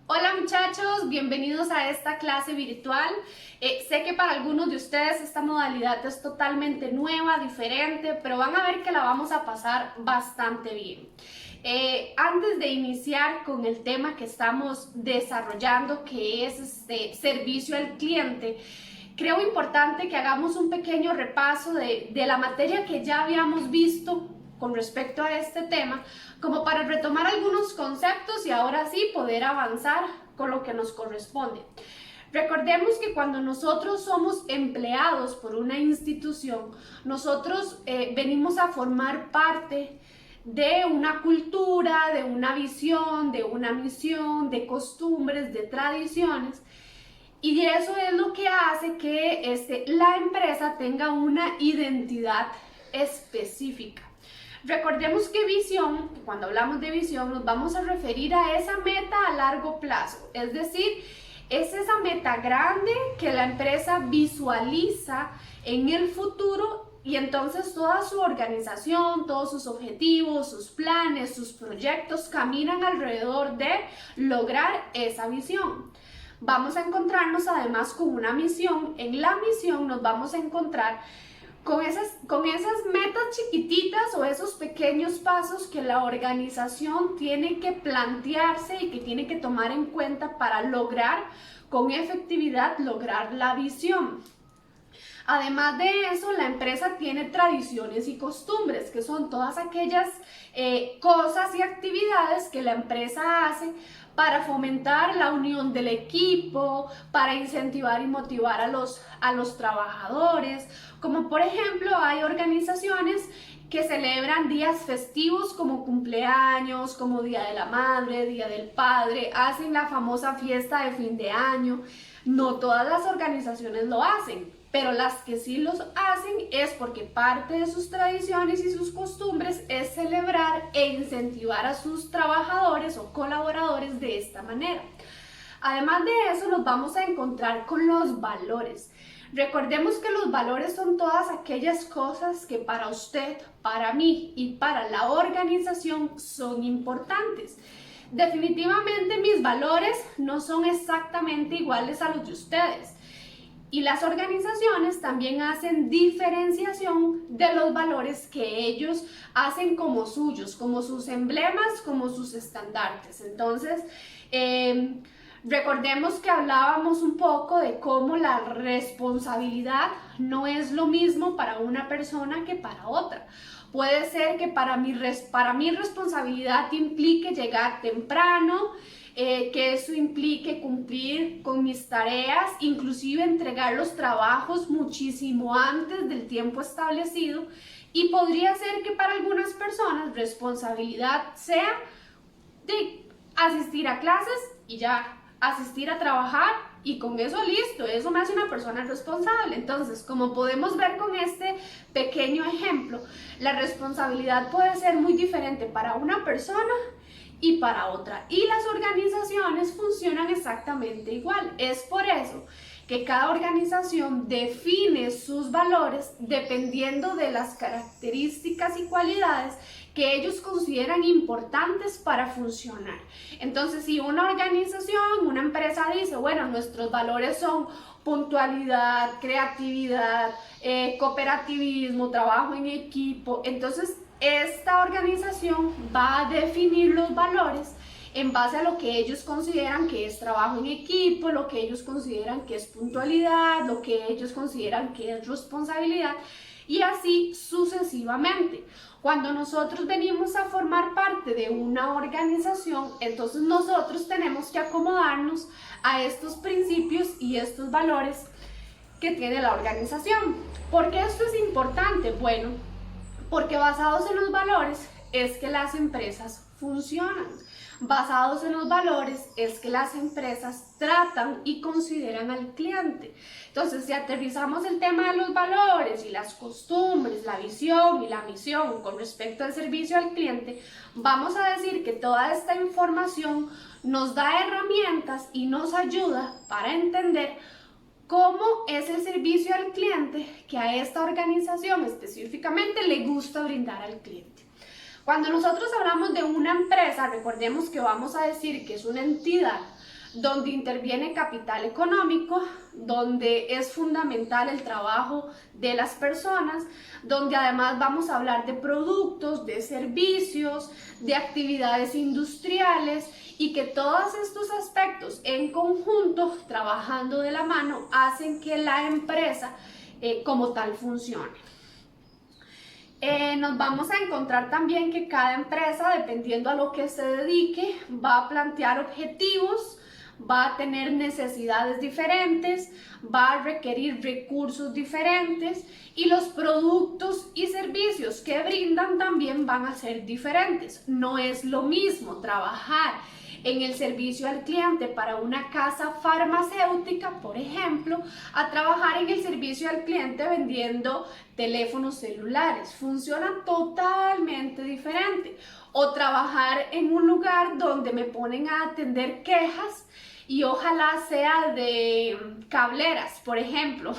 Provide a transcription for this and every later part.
Hola muchachos, bienvenidos a esta clase virtual. Sé que para algunos de ustedes esta modalidad es totalmente nueva, diferente, pero van a ver que la vamos a pasar bastante bien. Antes de iniciar con el tema que estamos desarrollando, que es servicio al cliente, creo importante que hagamos un pequeño repaso de la materia que ya habíamos visto con respecto a este tema, como para retomar algunos conceptos y ahora sí poder avanzar con lo que nos corresponde. Recordemos que cuando nosotros somos empleados por una institución, nosotros venimos a formar parte de una cultura, de una visión, de una misión, de costumbres, de tradiciones, y eso es lo que hace que la empresa tenga una identidad específica. Recordemos que visión, cuando hablamos de visión, nos vamos a referir a esa meta a largo plazo, es decir, es esa meta grande que la empresa visualiza en el futuro y entonces toda su organización, todos sus objetivos, sus planes, sus proyectos caminan alrededor de lograr esa visión. Vamos a encontrarnos además con una misión. En la misión nos vamos a encontrar con esas metas chiquititas o esos pequeños pasos que la organización tiene que plantearse y que tiene que tomar en cuenta para lograr con efectividad lograr la visión. Además de eso, la empresa tiene tradiciones y costumbres, que son todas aquellas cosas y actividades que la empresa hace para fomentar la unión del equipo, para incentivar y motivar a los trabajadores. Como por ejemplo, hay organizaciones que celebran días festivos como cumpleaños, como Día de la Madre, Día del Padre, hacen la famosa fiesta de fin de año. No todas las organizaciones lo hacen, pero las que sí los hacen es porque parte de sus tradiciones y sus costumbres es celebrar e incentivar a sus trabajadores o colaboradores de esta manera. Además de eso, nos vamos a encontrar con los valores. Recordemos que los valores son todas aquellas cosas que para usted, para mí y para la organización son importantes. Definitivamente mis valores no son exactamente iguales a los de ustedes. Y las organizaciones también hacen diferenciación de los valores que ellos hacen como suyos, como sus emblemas, como sus estandartes. Entonces, recordemos que hablábamos un poco de cómo la responsabilidad no es lo mismo para una persona que para otra. Puede ser que para mí responsabilidad implique llegar temprano, que eso implique cumplir con mis tareas, inclusive entregar los trabajos muchísimo antes del tiempo establecido, y podría ser que para algunas personas responsabilidad sea de asistir a clases y ya, asistir a trabajar y con eso listo, eso me hace una persona responsable. Entonces, como podemos ver con este pequeño ejemplo, la responsabilidad puede ser muy diferente para una persona y para otra, y las organizaciones funcionan exactamente igual. Es por eso que cada organización define sus valores dependiendo de las características y cualidades que ellos consideran importantes para funcionar. Entonces, si una organización, una empresa dice, bueno, nuestros valores son puntualidad, creatividad, cooperativismo, trabajo en equipo, entonces esta organización va a definir los valores en base a lo que ellos consideran que es trabajo en equipo, lo que ellos consideran que es puntualidad, lo que ellos consideran que es responsabilidad, y así sucesivamente. Cuando nosotros venimos a formar parte de una organización, entonces nosotros tenemos que acomodarnos a estos principios y estos valores que tiene la organización. ¿Por qué esto es importante? Bueno, porque basados en los valores es que las empresas funcionan. Basados en los valores es que las empresas tratan y consideran al cliente. Entonces, si aterrizamos el tema de los valores y las costumbres, la visión y la misión con respecto al servicio al cliente, vamos a decir que toda esta información nos da herramientas y nos ayuda para entender cómo es el servicio al cliente que a esta organización específicamente le gusta brindar al cliente. Cuando nosotros hablamos de una empresa, recordemos que vamos a decir que es una entidad donde interviene capital económico, donde es fundamental el trabajo de las personas, donde además vamos a hablar de productos, de servicios, de actividades industriales y que todos estos aspectos en conjunto, trabajando de la mano, hacen que la empresa como tal funcione. Nos vamos a encontrar también que cada empresa, dependiendo a lo que se dedique, va a plantear objetivos, va a tener necesidades diferentes, va a requerir recursos diferentes y los productos y servicios que brindan también van a ser diferentes. No es lo mismo trabajar en el servicio al cliente para una casa farmacéutica, por ejemplo, a trabajar en el servicio al cliente vendiendo teléfonos celulares. Funciona totalmente diferente. O trabajar en un lugar donde me ponen a atender quejas y ojalá sea de cableras, por ejemplo,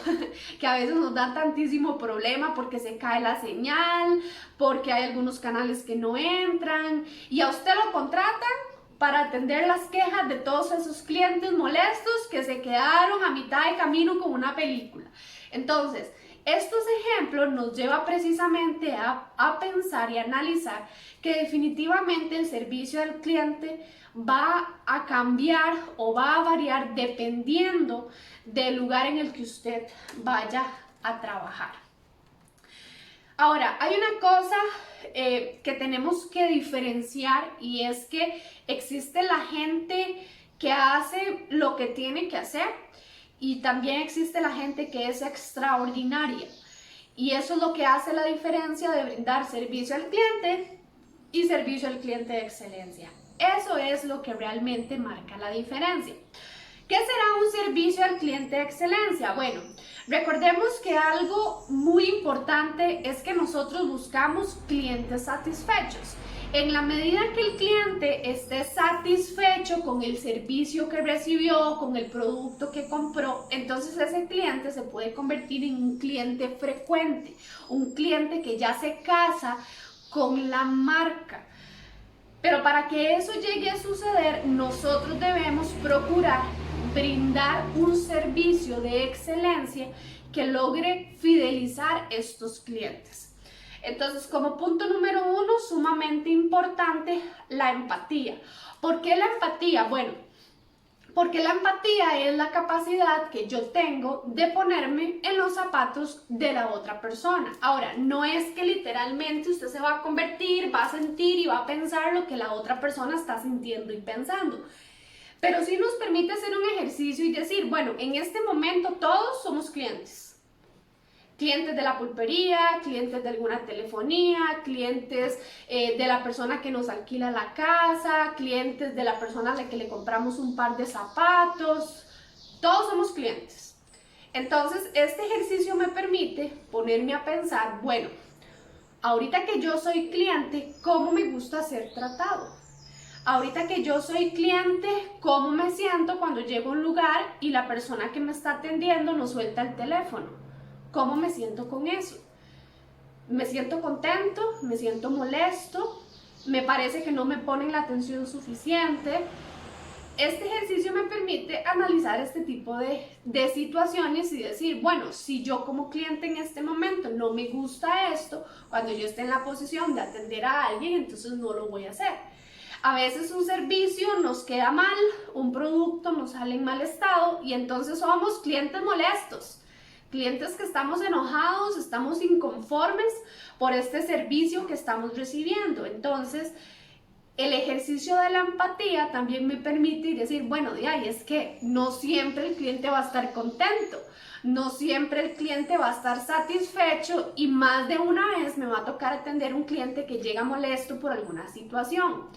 que a veces nos da tantísimo problema porque se cae la señal, porque hay algunos canales que no entran y a usted lo contratan para atender las quejas de todos esos clientes molestos que se quedaron a mitad de camino con una película. Entonces, estos ejemplos nos llevan precisamente a pensar y analizar que definitivamente el servicio al cliente va a cambiar o va a variar dependiendo del lugar en el que usted vaya a trabajar. Ahora, hay una cosa que tenemos que diferenciar y es que existe la gente que hace lo que tiene que hacer y también existe la gente que es extraordinaria. Y eso es lo que hace la diferencia de brindar servicio al cliente y servicio al cliente de excelencia. Eso es lo que realmente marca la diferencia. ¿Qué será un servicio al cliente de excelencia? Bueno, recordemos que algo muy importante es que nosotros buscamos clientes satisfechos. En la medida que el cliente esté satisfecho con el servicio que recibió, con el producto que compró, entonces ese cliente se puede convertir en un cliente frecuente, un cliente que ya se casa con la marca. Pero para que eso llegue a suceder, nosotros debemos procurar brindar un servicio de excelencia que logre fidelizar estos clientes. Entonces, como punto número 1, sumamente importante, la empatía. ¿Por qué la empatía? Bueno, porque la empatía es la capacidad que yo tengo de ponerme en los zapatos de la otra persona. Ahora, no es que literalmente usted se va a convertir, va a sentir y va a pensar lo que la otra persona está sintiendo y pensando. Pero sí nos permite hacer un ejercicio y decir, bueno, en este momento todos somos clientes. Clientes de la pulpería, clientes de alguna telefonía, clientes de la persona que nos alquila la casa, clientes de la persona a la que le compramos un par de zapatos. Todos somos clientes. Entonces, este ejercicio me permite ponerme a pensar, bueno, ahorita que yo soy cliente, ¿cómo me gusta ser tratado? Ahorita que yo soy cliente, ¿cómo me siento cuando llego a un lugar y la persona que me está atendiendo no suelta el teléfono? ¿Cómo me siento con eso? ¿Me siento contento? ¿Me siento molesto? ¿Me parece que no me ponen la atención suficiente? Este ejercicio me permite analizar este tipo de situaciones y decir, bueno, si yo como cliente en este momento no me gusta esto, cuando yo esté en la posición de atender a alguien, entonces no lo voy a hacer. A veces un servicio nos queda mal, un producto nos sale en mal estado y entonces somos clientes molestos. Clientes que estamos enojados, estamos inconformes por este servicio que estamos recibiendo. Entonces, el ejercicio de la empatía también me permite decir, bueno, es que no siempre el cliente va a estar contento, no siempre el cliente va a estar satisfecho y más de una vez me va a tocar atender un cliente que llega molesto por alguna situación.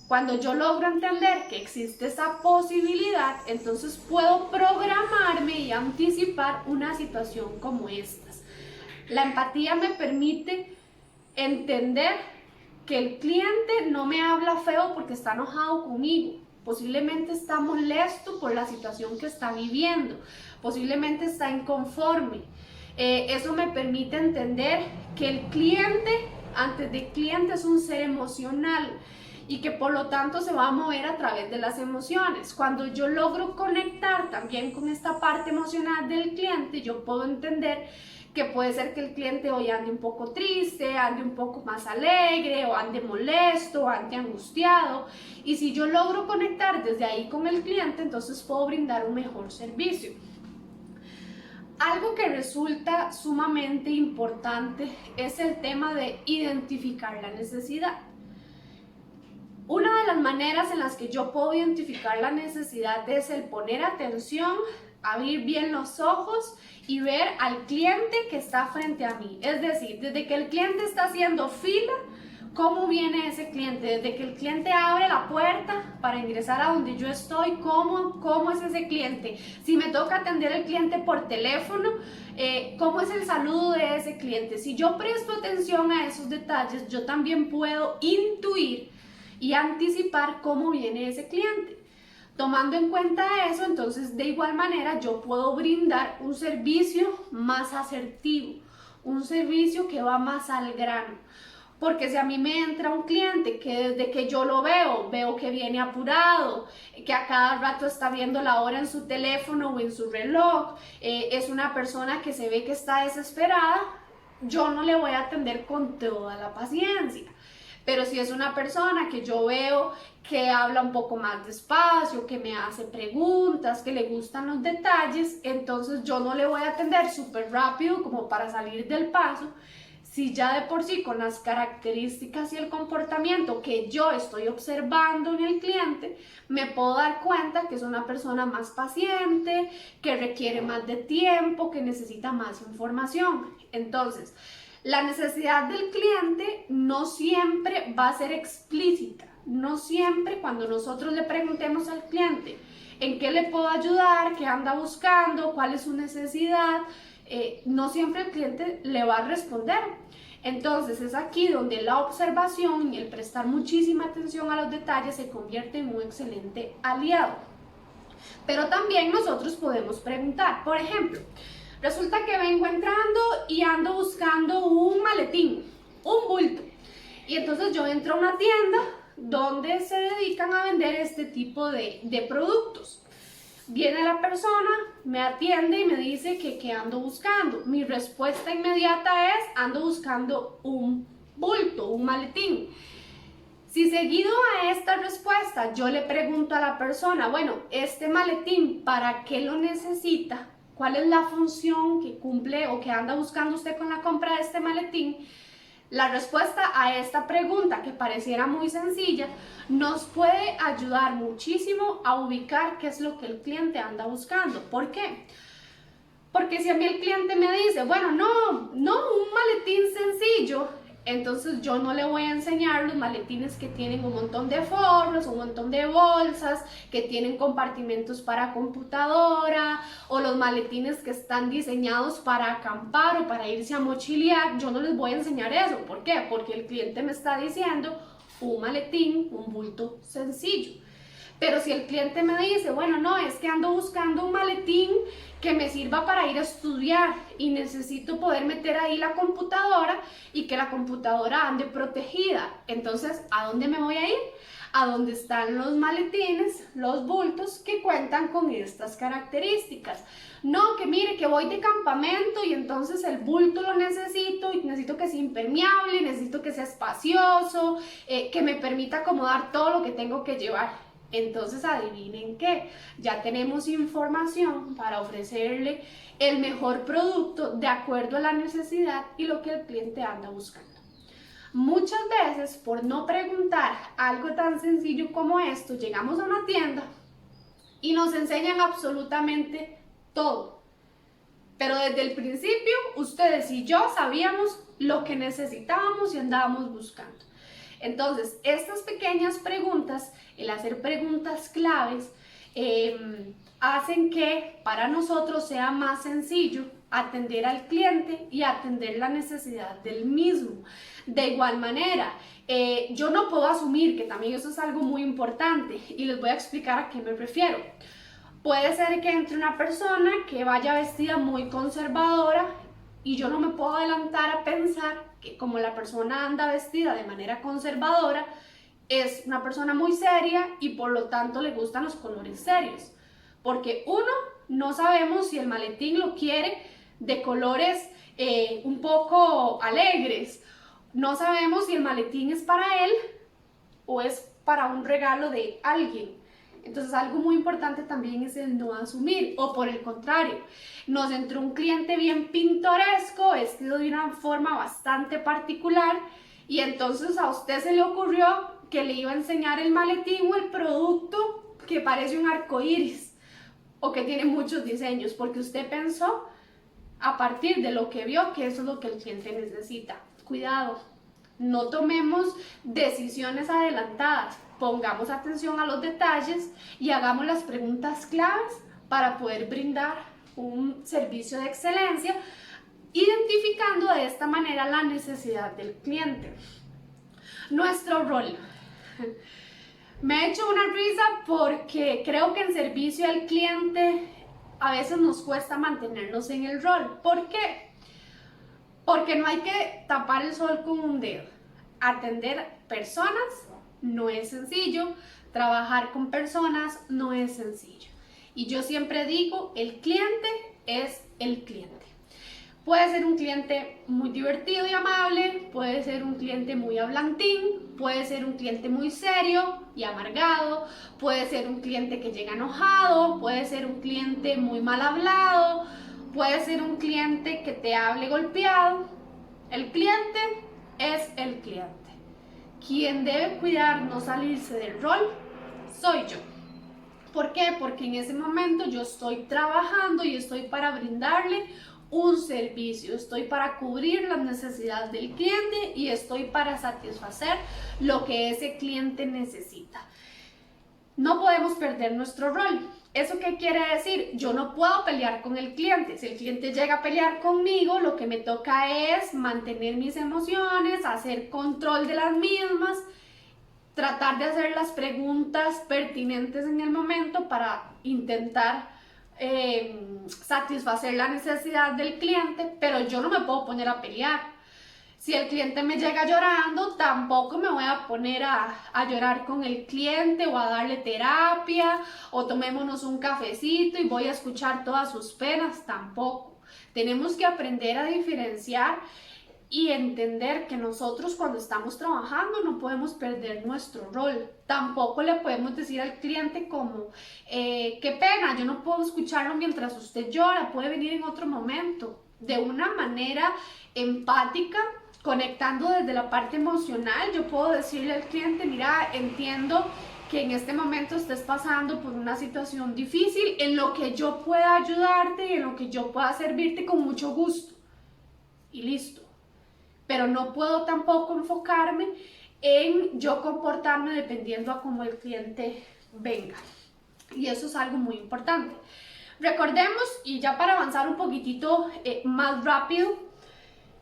Cuando yo logro entender que existe esa posibilidad, entonces puedo programarme y anticipar una situación como estas. La empatía me permite entender que el cliente no me habla feo porque está enojado conmigo. Posiblemente está molesto por la situación que está viviendo. Posiblemente está inconforme. Eso me permite entender que el cliente antes de cliente es un ser emocional y que por lo tanto se va a mover a través de las emociones. Cuando yo logro conectar también con esta parte emocional del cliente, yo puedo entender que puede ser que el cliente hoy ande un poco triste, ande un poco más alegre, o ande molesto, o ande angustiado. Y si yo logro conectar desde ahí con el cliente, entonces puedo brindar un mejor servicio. Algo que resulta sumamente importante es el tema de identificar la necesidad. Una de las maneras en las que yo puedo identificar la necesidad es el poner atención, abrir bien los ojos y ver al cliente que está frente a mí. Es decir, desde que el cliente está haciendo fila, ¿cómo viene ese cliente? Desde que el cliente abre la puerta para ingresar a donde yo estoy, ¿cómo es ese cliente? Si me toca atender al cliente por teléfono, ¿cómo es el saludo de ese cliente? Si yo presto atención a esos detalles, yo también puedo intuir y anticipar cómo viene ese cliente. Tomando en cuenta eso, entonces de igual manera yo puedo brindar un servicio más asertivo, un servicio que va más al grano. Porque si a mí me entra un cliente que desde que yo lo veo que viene apurado, que a cada rato está viendo la hora en su teléfono o en su reloj, es una persona que se ve que está desesperada, yo no le voy a atender con toda la paciencia. Pero si es una persona que yo veo que habla un poco más despacio, que me hace preguntas, que le gustan los detalles, entonces yo no le voy a atender súper rápido como para salir del paso. Si ya de por sí con las características y el comportamiento que yo estoy observando en el cliente, me puedo dar cuenta que es una persona más paciente, que requiere más de tiempo, que necesita más información. Entonces, la necesidad del cliente no siempre va a ser explícita, no siempre cuando nosotros le preguntemos al cliente en qué le puedo ayudar, qué anda buscando, cuál es su necesidad, no siempre el cliente le va a responder. Entonces es aquí donde la observación y el prestar muchísima atención a los detalles se convierte en un excelente aliado. Pero también nosotros podemos preguntar, por ejemplo, resulta que vengo entrando y ando buscando un maletín, un bulto. Y entonces yo entro a una tienda donde se dedican a vender este tipo de productos. Viene la persona, me atiende y me dice que ando buscando. Mi respuesta inmediata es, ando buscando un bulto, un maletín. Si seguido a esta respuesta yo le pregunto a la persona, bueno, este maletín, ¿para qué lo necesita? ¿Cuál es la función que cumple o que anda buscando usted con la compra de este maletín? La respuesta a esta pregunta, que pareciera muy sencilla, nos puede ayudar muchísimo a ubicar qué es lo que el cliente anda buscando. ¿Por qué? Porque si a mí el cliente me dice, bueno, no, un maletín sencillo, entonces yo no le voy a enseñar los maletines que tienen un montón de forros, un montón de bolsas, que tienen compartimentos para computadora, o los maletines que están diseñados para acampar o para irse a mochilear. Yo no les voy a enseñar eso. ¿Por qué? Porque el cliente me está diciendo un maletín, un bulto sencillo. Pero si el cliente me dice, bueno, no, es que ando buscando un maletín que me sirva para ir a estudiar y necesito poder meter ahí la computadora y que la computadora ande protegida. Entonces, ¿a dónde me voy a ir? A donde están los maletines, los bultos que cuentan con estas características. No, que mire, que voy de campamento y entonces el bulto lo necesito y necesito que sea impermeable, necesito que sea espacioso, que me permita acomodar todo lo que tengo que llevar. Entonces, adivinen qué, ya tenemos información para ofrecerle el mejor producto de acuerdo a la necesidad y lo que el cliente anda buscando. Muchas veces, por no preguntar algo tan sencillo como esto, llegamos a una tienda y nos enseñan absolutamente todo. Pero desde el principio, ustedes y yo sabíamos lo que necesitábamos y andábamos buscando. Entonces, estas pequeñas preguntas, el hacer preguntas claves, hacen que para nosotros sea más sencillo atender al cliente y atender la necesidad del mismo. De igual manera, yo no puedo asumir, que también eso es algo muy importante, y les voy a explicar a qué me refiero. Puede ser que entre una persona que vaya vestida muy conservadora y yo no me puedo adelantar a pensar que como la persona anda vestida de manera conservadora, es una persona muy seria y por lo tanto le gustan los colores serios. Porque uno, no sabemos si el maletín lo quiere de colores un poco alegres. No sabemos si el maletín es para él o es para un regalo de alguien. Entonces algo muy importante también es el no asumir, o por el contrario, nos entró un cliente bien pintoresco, vestido de una forma bastante particular, y entonces a usted se le ocurrió que le iba a enseñar el maletín o el producto que parece un arco iris o que tiene muchos diseños, porque usted pensó a partir de lo que vio que eso es lo que el cliente necesita. Cuidado, no tomemos decisiones adelantadas, pongamos atención a los detalles y hagamos las preguntas claves para poder brindar un servicio de excelencia, identificando de esta manera la necesidad del cliente. Nuestro rol. Me ha hecho una risa porque creo que en servicio al cliente a veces nos cuesta mantenernos en el rol. ¿Por qué? Porque no hay que tapar el sol con un dedo. Atender personas no es sencillo, trabajar con personas no es sencillo. Y yo siempre digo, el cliente es el cliente. Puede ser un cliente muy divertido y amable, puede ser un cliente muy hablantín, puede ser un cliente muy serio y amargado, puede ser un cliente que llega enojado, puede ser un cliente muy mal hablado, puede ser un cliente que te hable golpeado. El cliente es el cliente. Quien debe cuidar no salirse del rol soy yo. ¿Por qué? Porque en ese momento yo estoy trabajando y estoy para brindarle un servicio, estoy para cubrir las necesidades del cliente y estoy para satisfacer lo que ese cliente necesita. No podemos perder nuestro rol. ¿Eso qué quiere decir? Yo no puedo pelear con el cliente. Si el cliente llega a pelear conmigo, lo que me toca es mantener mis emociones, hacer control de las mismas, tratar de hacer las preguntas pertinentes en el momento para intentar satisfacer la necesidad del cliente, pero yo no me puedo poner a pelear. Si el cliente me llega llorando, tampoco me voy a poner a llorar con el cliente o a darle terapia o tomémonos un cafecito y voy a escuchar todas sus penas, tampoco. Tenemos que aprender a diferenciar y entender que nosotros cuando estamos trabajando no podemos perder nuestro rol. Tampoco le podemos decir al cliente como, qué pena, yo no puedo escucharlo mientras usted llora, puede venir en otro momento. De una manera empática, conectando desde la parte emocional, yo puedo decirle al cliente, mira, entiendo que en este momento estés pasando por una situación difícil, en lo que yo pueda ayudarte y en lo que yo pueda servirte con mucho gusto. Y listo. Pero no puedo tampoco enfocarme en yo comportarme dependiendo a cómo el cliente venga. Y eso es algo muy importante. Recordemos, y ya para avanzar un poquitito más rápido,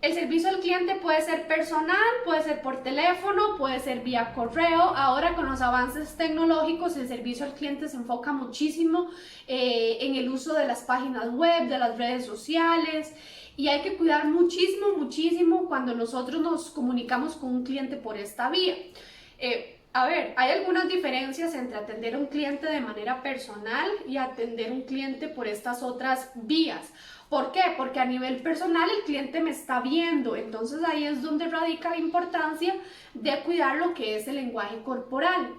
el servicio al cliente puede ser personal, puede ser por teléfono, puede ser vía correo. Ahora con los avances tecnológicos el servicio al cliente se enfoca muchísimo en el uso de las páginas web, de las redes sociales. Y hay que cuidar muchísimo cuando nosotros nos comunicamos con un cliente por esta vía. A ver, hay algunas diferencias entre atender a un cliente de manera personal y atender a un cliente por estas otras vías. ¿Por qué? Porque a nivel personal el cliente me está viendo, entonces ahí es donde radica la importancia de cuidar lo que es el lenguaje corporal.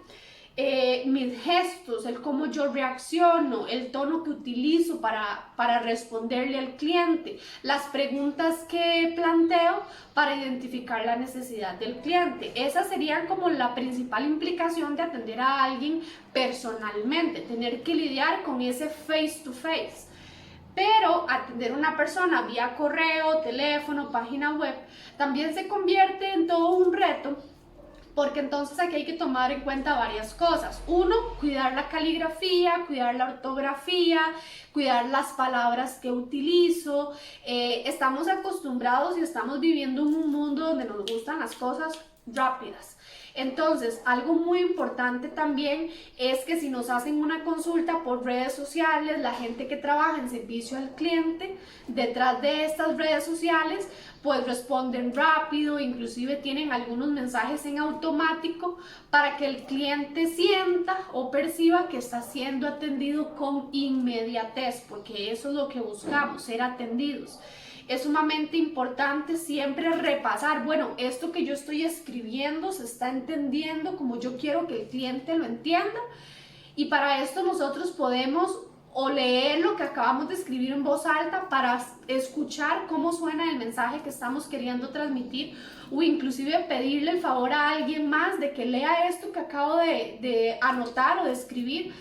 Mis gestos, el cómo yo reacciono, el tono que utilizo para responderle al cliente, las preguntas que planteo para identificar la necesidad del cliente. Esa sería como la principal implicación de atender a alguien personalmente, tener que lidiar con ese face to face. Pero atender a una persona vía correo, teléfono, página web, también se convierte en todo un reto. Porque entonces aquí hay que tomar en cuenta varias cosas. Uno, cuidar la caligrafía, cuidar la ortografía, cuidar las palabras que utilizo. Estamos acostumbrados y estamos viviendo en un mundo donde nos gustan las cosas rápidas. Entonces, algo muy importante también es que si nos hacen una consulta por redes sociales, la gente que trabaja en servicio al cliente, detrás de estas redes sociales, pues responden rápido, inclusive tienen algunos mensajes en automático para que el cliente sienta o perciba que está siendo atendido con inmediatez, porque eso es lo que buscamos, ser atendidos. Es sumamente importante siempre repasar, bueno, esto que yo estoy escribiendo se está entendiendo como yo quiero que el cliente lo entienda, y para esto nosotros podemos o leer lo que acabamos de escribir en voz alta para escuchar cómo suena el mensaje que estamos queriendo transmitir, o inclusive pedirle el favor a alguien más de que lea esto que acabo de anotar o de escribir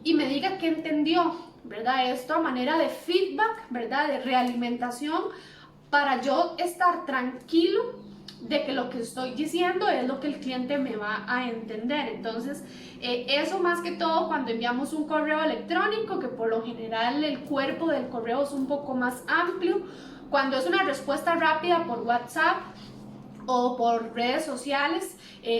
y me diga qué entendió, ¿verdad? Esto a manera de feedback, ¿verdad? De realimentación, para yo estar tranquilo de que lo que estoy diciendo es lo que el cliente me va a entender. Entonces, eso más que todo cuando enviamos un correo electrónico, que por lo general el cuerpo del correo es un poco más amplio, cuando es una respuesta rápida por WhatsApp o por redes sociales,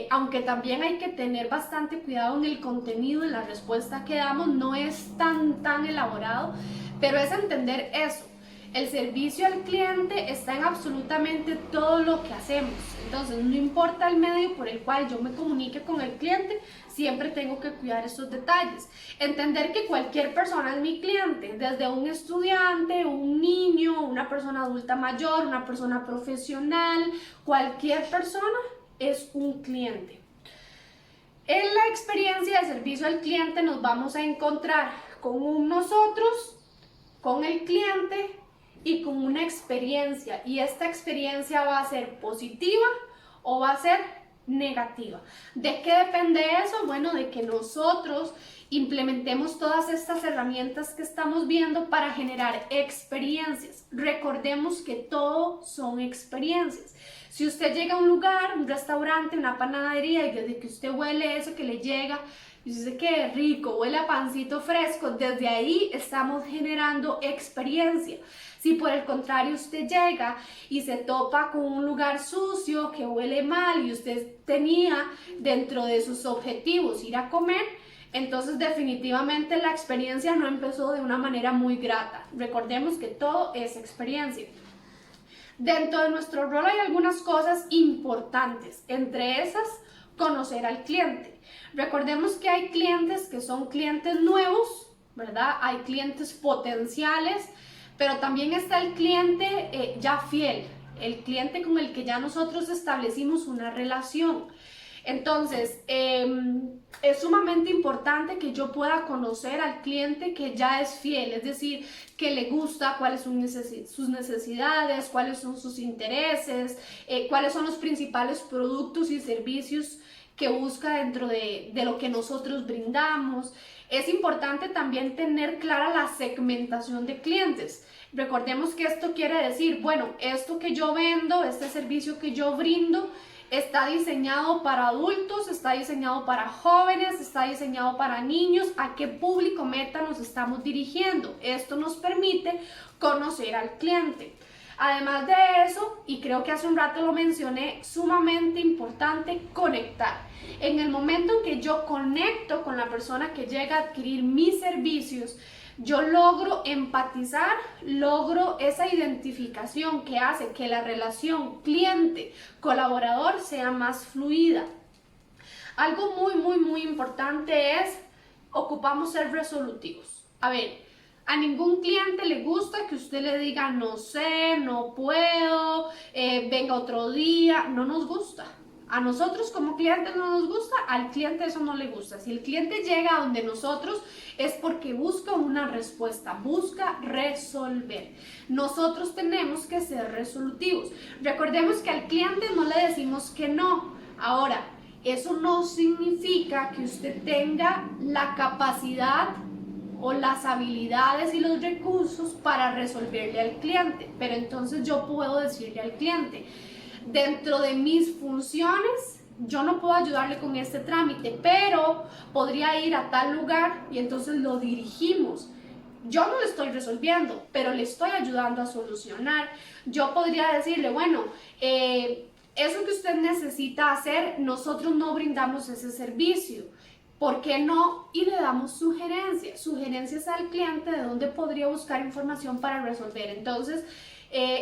aunque también hay que tener bastante cuidado en el contenido, en la respuesta que damos, no es tan elaborado, pero es entender eso. El servicio al cliente está en absolutamente todo lo que hacemos. Entonces, no importa el medio por el cual yo me comunique con el cliente, siempre tengo que cuidar estos detalles. Entender que cualquier persona es mi cliente, desde un estudiante, un niño, una persona adulta mayor, una persona profesional, cualquier persona es un cliente. En la experiencia de servicio al cliente nos vamos a encontrar con nosotros, con el cliente y con una experiencia, y esta experiencia va a ser positiva o va a ser negativa. ¿De qué depende eso? Bueno, de que nosotros implementemos todas estas herramientas que estamos viendo para generar experiencias. Recordemos que todo son experiencias. Si usted llega a un lugar, un restaurante, una panadería, y desde que usted huele eso que le llega, y dice que rico, huele a pancito fresco, desde ahí estamos generando experiencia. Si por el contrario usted llega y se topa con un lugar sucio que huele mal y usted tenía dentro de sus objetivos ir a comer, entonces definitivamente la experiencia no empezó de una manera muy grata. Recordemos que todo es experiencia. Dentro de nuestro rol hay algunas cosas importantes, entre esas, conocer al cliente. Recordemos que hay clientes que son clientes nuevos, ¿verdad? Hay clientes potenciales, pero también está el cliente ya fiel, el cliente con el que ya nosotros establecimos una relación. Entonces, es sumamente importante que yo pueda conocer al cliente que ya es fiel, es decir, que le gusta, cuáles son sus necesidades, cuáles son sus intereses, cuáles son los principales productos y servicios que busca dentro de lo que nosotros brindamos. Es importante también tener clara la segmentación de clientes. Recordemos que esto quiere decir, bueno, esto que yo vendo, este servicio que yo brindo, está diseñado para adultos, está diseñado para jóvenes, está diseñado para niños. ¿A qué público meta nos estamos dirigiendo? Esto nos permite conocer al cliente. Además de eso, y creo que hace un rato lo mencioné, sumamente importante conectar. En el momento en que yo conecto con la persona que llega a adquirir mis servicios, yo logro empatizar, logro esa identificación que hace que la relación cliente-colaborador sea más fluida. Algo muy importante es, ocupamos ser resolutivos. A ver, a ningún cliente le gusta que usted le diga no sé, no puedo, venga otro día. No nos gusta. A nosotros como clientes no nos gusta, al cliente eso no le gusta. Si el cliente llega a donde nosotros es porque busca una respuesta, busca resolver. Nosotros tenemos que ser resolutivos. Recordemos que al cliente no le decimos que no. Ahora, eso no significa que usted tenga la capacidad o las habilidades y los recursos para resolverle al cliente, pero entonces yo puedo decirle al cliente, dentro de mis funciones, yo no puedo ayudarle con este trámite, pero podría ir a tal lugar y entonces lo dirigimos. Yo no le estoy resolviendo, pero le estoy ayudando a solucionar. Yo podría decirle, bueno, eso que usted necesita hacer, nosotros no brindamos ese servicio. ¿Por qué no? Y le damos sugerencias al cliente de dónde podría buscar información para resolver. Entonces,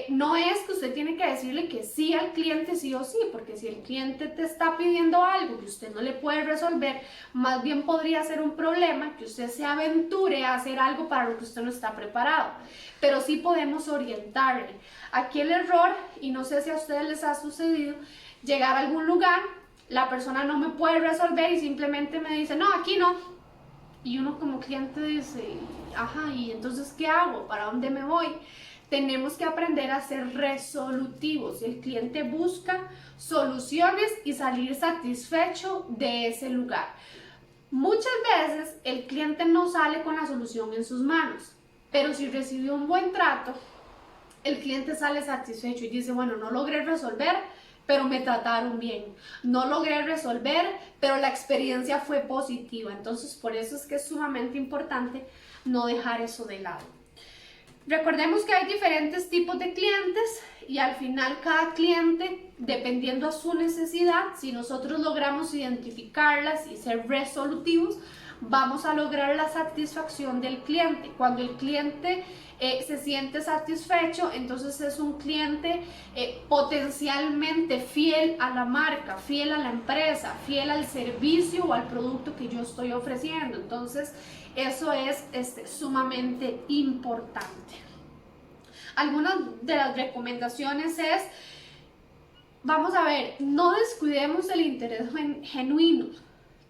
no es que usted tiene que decirle que sí al cliente sí o sí, porque si el cliente te está pidiendo algo que usted no le puede resolver, más bien podría ser un problema que usted se aventure a hacer algo para lo que usted no está preparado. Pero sí podemos orientarle. Aquí el error, y no sé si a ustedes les ha sucedido, llegar a algún lugar, la persona no me puede resolver y simplemente me dice, no, aquí no. Y uno como cliente dice, ajá, ¿y entonces qué hago? ¿Para dónde me voy? Tenemos que aprender a ser resolutivos. El cliente busca soluciones y salir satisfecho de ese lugar. Muchas veces el cliente no sale con la solución en sus manos, pero si recibió un buen trato, el cliente sale satisfecho y dice, bueno, no logré resolver, pero me trataron bien. No logré resolver, pero la experiencia fue positiva. Entonces, por eso es que es sumamente importante no dejar eso de lado. Recordemos que hay diferentes tipos de clientes y al final cada cliente, dependiendo a su necesidad, si nosotros logramos identificarlas y ser resolutivos, vamos a lograr la satisfacción del cliente. Cuando el cliente se siente satisfecho, entonces es un cliente potencialmente fiel a la marca, fiel a la empresa, fiel al servicio o al producto que yo estoy ofreciendo. Entonces, eso es sumamente importante. Algunas de las recomendaciones es, vamos a ver, no descuidemos el interés genuino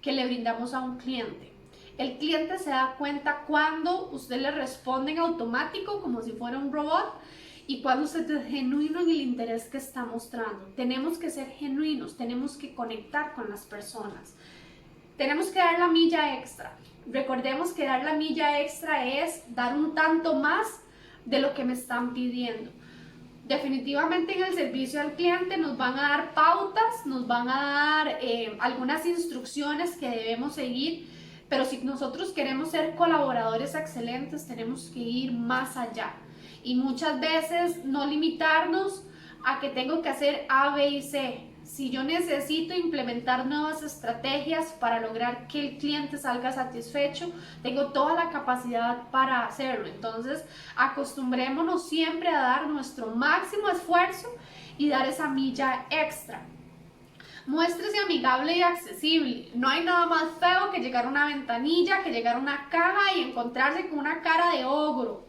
que le brindamos a un cliente. El cliente se da cuenta cuando usted le responde en automático como si fuera un robot y cuando usted es genuino en el interés que está mostrando. Tenemos que ser genuinos, tenemos que conectar con las personas. Tenemos que dar la milla extra. Recordemos que dar la milla extra es dar un tanto más de lo que me están pidiendo. Definitivamente en el servicio al cliente nos van a dar pautas, nos van a dar algunas instrucciones que debemos seguir, pero si nosotros queremos ser colaboradores excelentes, tenemos que ir más allá. Y muchas veces no limitarnos a que tengo que hacer A, B y C. Si yo necesito implementar nuevas estrategias para lograr que el cliente salga satisfecho, tengo toda la capacidad para hacerlo. Entonces, acostumbrémonos siempre a dar nuestro máximo esfuerzo y dar esa milla extra. Muéstrese amigable y accesible. No hay nada más feo que llegar a una ventanilla, que llegar a una caja y encontrarse con una cara de ogro.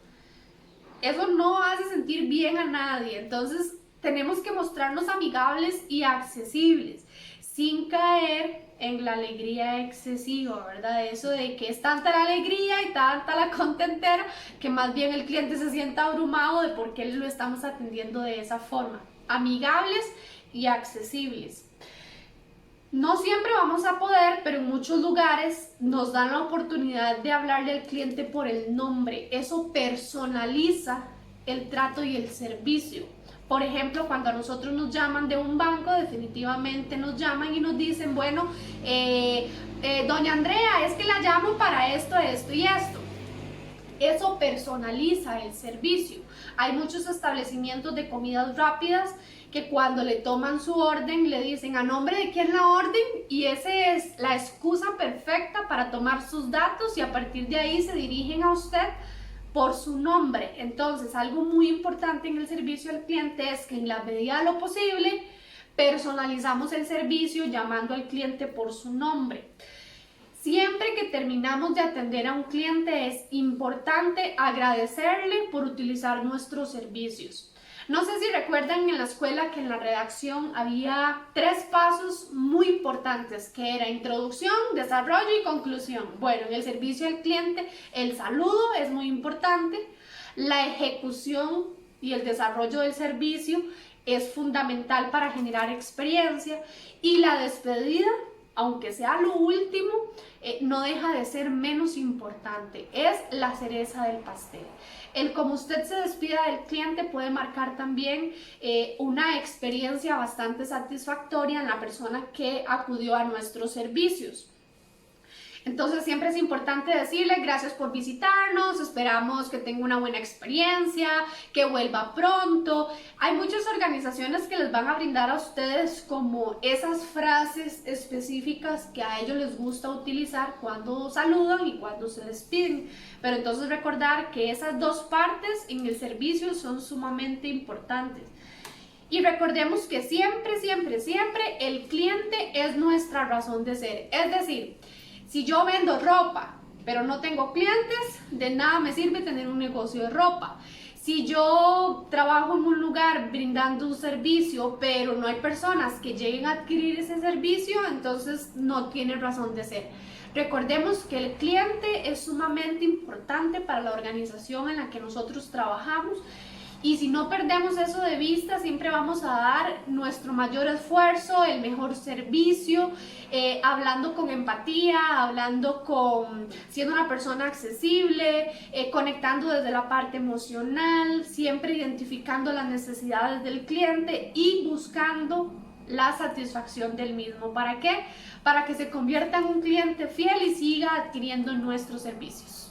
Eso no hace sentir bien a nadie. Entonces, tenemos que mostrarnos amigables y accesibles, sin caer en la alegría excesiva, ¿verdad? Eso de que es tanta la alegría y tanta la contentera que más bien el cliente se sienta abrumado de por qué lo estamos atendiendo de esa forma. Amigables y accesibles. No siempre vamos a poder, pero en muchos lugares nos dan la oportunidad de hablarle al cliente por el nombre. Eso personaliza el trato y el servicio. Por ejemplo, cuando a nosotros nos llaman de un banco, definitivamente nos llaman y nos dicen, bueno, doña Andrea, es que la llamo para esto, esto y esto. Eso personaliza el servicio. Hay muchos establecimientos de comidas rápidas que cuando le toman su orden le dicen a nombre de quién la orden y esa es la excusa perfecta para tomar sus datos y a partir de ahí se dirigen a usted por su nombre. Entonces, algo muy importante en el servicio al cliente es que en la medida de lo posible personalizamos el servicio llamando al cliente por su nombre. Siempre que terminamos de atender a un cliente es importante agradecerle por utilizar nuestros servicios. No sé si recuerdan en la escuela que en la redacción había 3 pasos muy importantes, que era introducción, desarrollo y conclusión. Bueno, en el servicio al cliente el saludo es muy importante, la ejecución y el desarrollo del servicio es fundamental para generar experiencia y la despedida, aunque sea lo último, no deja de ser menos importante, es la cereza del pastel. El cómo usted se despida del cliente puede marcar también una experiencia bastante satisfactoria en la persona que acudió a nuestros servicios. Entonces siempre es importante decirle gracias por visitarnos, esperamos que tenga una buena experiencia, que vuelva pronto. Hay muchas organizaciones que les van a brindar a ustedes como esas frases específicas que a ellos les gusta utilizar cuando saludan y cuando se despiden. Pero entonces recordar que esas dos partes en el servicio son sumamente importantes. Y recordemos que siempre, siempre, siempre el cliente es nuestra razón de ser. Es decir, si yo vendo ropa, pero no tengo clientes, de nada me sirve tener un negocio de ropa. Si yo trabajo en un lugar brindando un servicio, pero no hay personas que lleguen a adquirir ese servicio, entonces no tiene razón de ser. Recordemos que el cliente es sumamente importante para la organización en la que nosotros trabajamos. Y si no perdemos eso de vista, siempre vamos a dar nuestro mayor esfuerzo, el mejor servicio, hablando con empatía, siendo una persona accesible, conectando desde la parte emocional, siempre identificando las necesidades del cliente y buscando la satisfacción del mismo. ¿Para qué? Para que se convierta en un cliente fiel y siga adquiriendo nuestros servicios.